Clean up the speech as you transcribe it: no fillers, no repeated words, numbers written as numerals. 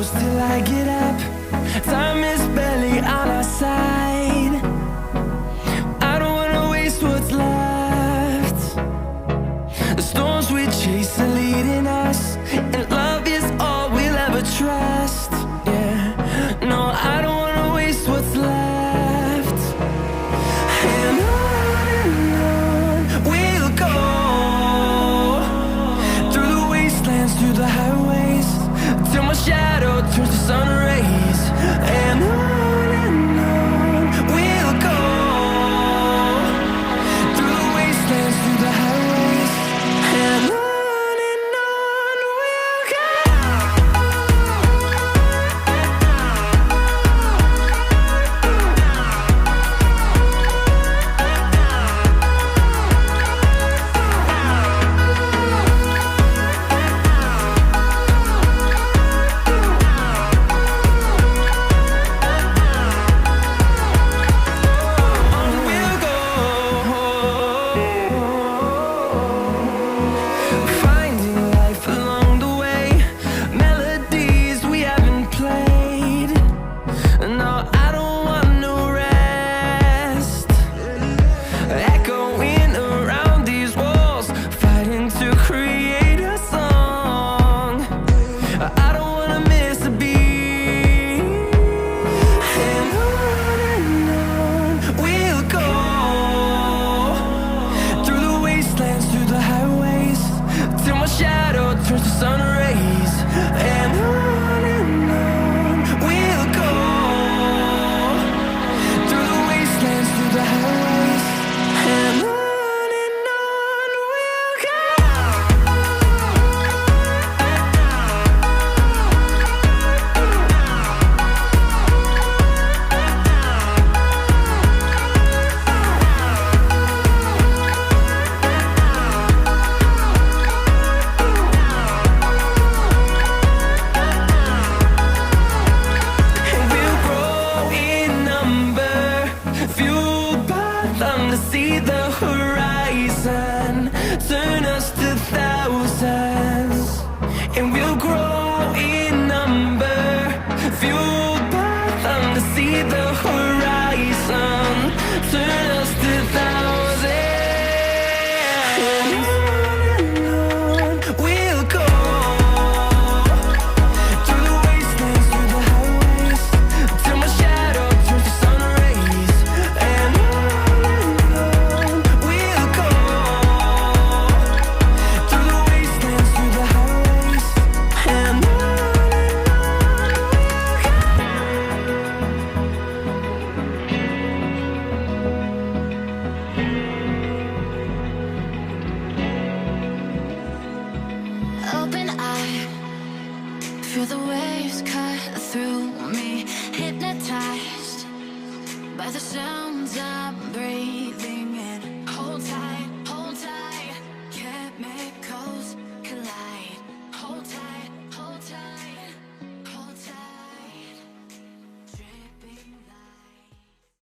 close till I get up. Time is barely on our side. I don't wanna waste what's left. The storms we chase are leading us, and love is all we'll ever trust. Yeah, no, I don't wanna waste what's left. And on we'll go, through the wastelands, through the highways, till my shadow turns to sun rays. And on we'll go, through the wastelands, through the highways, and on we'll go. Finding life along the way, melodies we haven't played. No, I don't want no rest. Echoing around these walls, fighting to create a song. I don't wanna miss a beat. And on we'll go, through the wastelands, through the highways, till my shadow turns to sun rays. And on we'll go, through the wastelands, through the highways, and on we'll go. And we'll grow in number, fueled by them to see the horizon, turn us to thousands. And we'll grow in number, fueled by them to see the horizon, turn us to thousands. And on we'll go, through the wastelands, through the highways, till my shadow turns to sun rays. And on we'll go, through the wastelands, through the highways, and on we'll go. Open eye, feel the waves cut through me, hypnotized by the sounds I'm breathing in. Hold tight.